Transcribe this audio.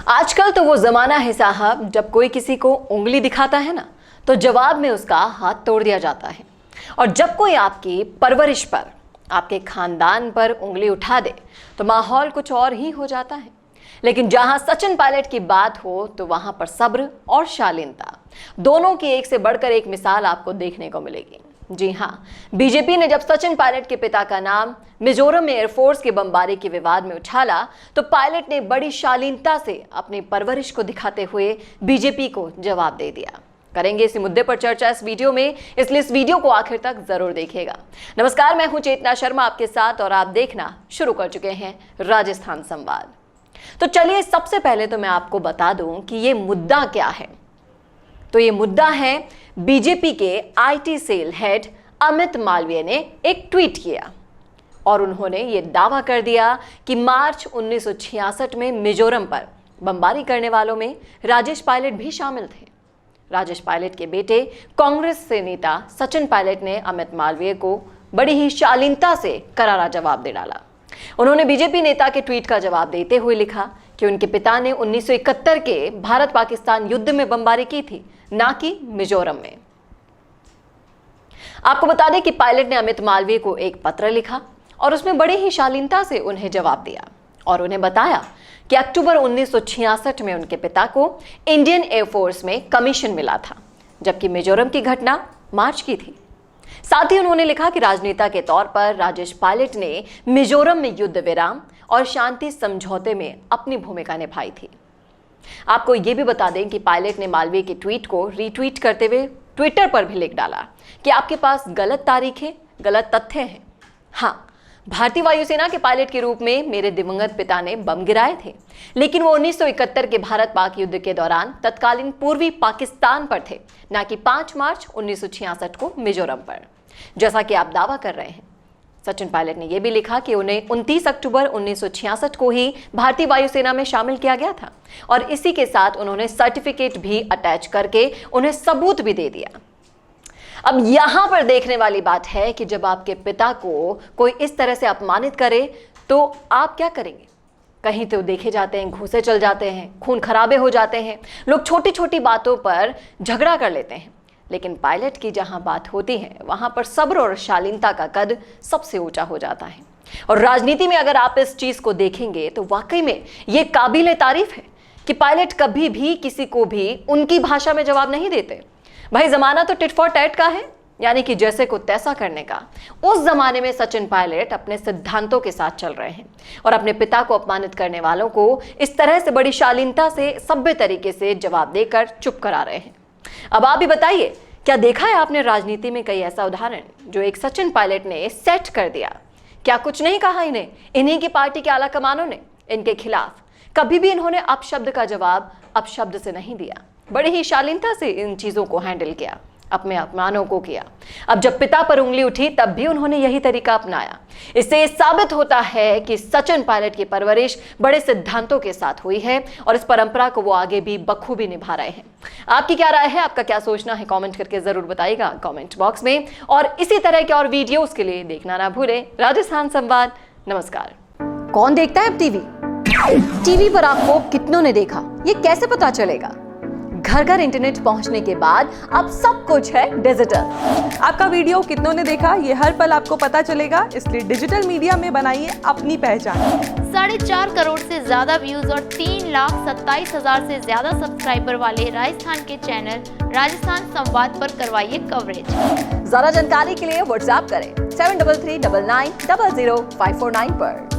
आजकल तो वो जमाना है साहब, जब कोई किसी को उंगली दिखाता है ना, तो जवाब में उसका हाथ तोड़ दिया जाता है। और जब कोई आपकी परवरिश पर, आपके खानदान पर उंगली उठा दे तो माहौल कुछ और ही हो जाता है। लेकिन जहां सचिन पायलट की बात हो तो वहां पर सब्र और शालीनता दोनों की एक से बढ़कर एक मिसाल आपको देखने को मिलेगी। जी हां, बीजेपी ने जब सचिन पायलट के पिता का नाम मिजोरम में एयरफोर्स की बमबारी के विवाद में उछाला तो पायलट ने बड़ी शालीनता से अपनी परवरिश को दिखाते हुए बीजेपी को जवाब दे दिया। करेंगे इसी मुद्दे पर चर्चा इस वीडियो में, इसलिए इस वीडियो को आखिर तक जरूर देखिएगा। नमस्कार, मैं हूं चेतना शर्मा आपके साथ और आप देखना शुरू कर चुके हैं राजस्थान संवाद। तो चलिए सबसे पहले तो मैं आपको बता दूं कि ये मुद्दा क्या है। तो ये मुद्दा है, बीजेपी के IT cell head Amit Malviya ने एक ट्वीट किया और उन्होंने ये दावा कर दिया कि मार्च 1966 में मिजोरम पर बमबारी करने वालों में राजेश पायलट भी शामिल थे। राजेश पायलट के बेटे कांग्रेस से नेता सचिन पायलट ने अमित मालवीय को बड़ी ही शालीनता से करारा जवाब दे डाला। उन्होंने बीजेपी नेता के ट्वीट का जवाब देते हुए लिखा कि उनके पिता ने 1971 के भारत पाकिस्तान युद्ध में बमबारी की थी, ना कि मिजोरम में। आपको बता दें कि पायलट ने अमित मालवीय को एक पत्र लिखा और उसमें बड़ी ही शालीनता से उन्हें जवाब दिया और उन्हें बताया कि अक्टूबर 1966 में उनके पिता को इंडियन एयरफोर्स में कमीशन मिला था, जबकि मिजोरम की घटना मार्च की थी। साथ ही उन्होंने लिखा कि राजनेता के तौर पर राजेश पायलट ने मिजोरम में युद्ध विराम और शांति समझौते में अपनी भूमिका निभाई थी। आपको यह भी बता दें कि पायलट ने मालवीय के ट्वीट को रीट्वीट करते हुए ट्विटर पर भी लिख डाला कि आपके पास गलत तारीखें, गलत तथ्य हैं। हाँ, भारतीय वायुसेना के पायलट के रूप में मेरे दिवंगत पिता ने बम गिराए थे, लेकिन वो 1971 के भारत पाक युद्ध के दौरान तत्कालीन पूर्वी पाकिस्तान पर थे, ना कि 5 मार्च 1966 को मिजोरम पर, जैसा कि आप दावा कर रहे हैं। सचिन पायलट ने यह भी लिखा कि उन्हें 29 अक्टूबर 1966 को ही भारतीय वायुसेना में शामिल किया गया था और इसी के साथ उन्होंने सर्टिफिकेट भी अटैच करके उन्हें सबूत भी दे दिया। अब यहां पर देखने वाली बात है कि जब आपके पिता को कोई इस तरह से अपमानित करे तो आप क्या करेंगे। कहीं तो देखे जाते हैं घूसे चल जाते हैं, खून खराबे हो जाते हैं, लोग छोटी छोटी बातों पर झगड़ा कर लेते हैं, लेकिन पायलट की जहां बात होती है वहां पर सब्र और शालीनता का कद सबसे ऊंचा हो जाता है। और राजनीति में अगर आप इस चीज को देखेंगे तो वाकई में ये काबिले तारीफ है कि पायलट कभी भी किसी को भी उनकी भाषा में जवाब नहीं देते। भाई, जमाना तो टिट फॉर टैट का है, यानी कि जैसे को तैसा करने का। उस जमाने में सचिन पायलट अपने सिद्धांतों के साथ चल रहे हैं और अपने पिता को अपमानित करने वालों को इस तरह से बड़ी शालीनता से, सभ्य तरीके से जवाब देकर चुप करा रहे हैं। अब आप भी बताइए, क्या देखा है आपने राजनीति में कई ऐसा उदाहरण जो एक सचिन पायलट ने सेट कर दिया? क्या कुछ नहीं कहा इन्हीं की पार्टी के आला कमानों ने इनके खिलाफ? कभी भी इन्होंने अपशब्द का जवाब अपशब्द से नहीं दिया, बड़ी ही शालीनता से इन चीजों को हैंडल किया, अपने अपमानों को किया। अब जब पिता पर उंगली उठी तब भी उन्होंने यही तरीका अपनाया। इससे यह साबित होता है कि सचिन पायलट की परवरिश बड़े सिद्धांतों के साथ हुई है और इस परंपरा को वो आगे भी बखूबी निभा रहे हैं। आपकी क्या राय है, आपका क्या सोचना है, कमेंट करके जरूर बताइएगा कमेंट बॉक्स में। और इसी तरह के और वीडियोस के लिए देखना ना भूलें राजस्थान संवाद। नमस्कार। कौन देखता है अब टीवी पर आपको कितनों ने देखा, ये कैसे पता चलेगा? घर घर इंटरनेट पहुंचने के बाद अब सब कुछ है डिजिटल। आपका वीडियो कितनों ने देखा ये हर पल आपको पता चलेगा, इसलिए डिजिटल मीडिया में बनाइए अपनी पहचान। 4.5 करोड़ से ज्यादा व्यूज और 3,27,000 से ज्यादा सब्सक्राइबर वाले राजस्थान के चैनल राजस्थान संवाद पर करवाइए कवरेज। ज्यादा जानकारी के लिए व्हाट्सएप करें 7339900549 पर।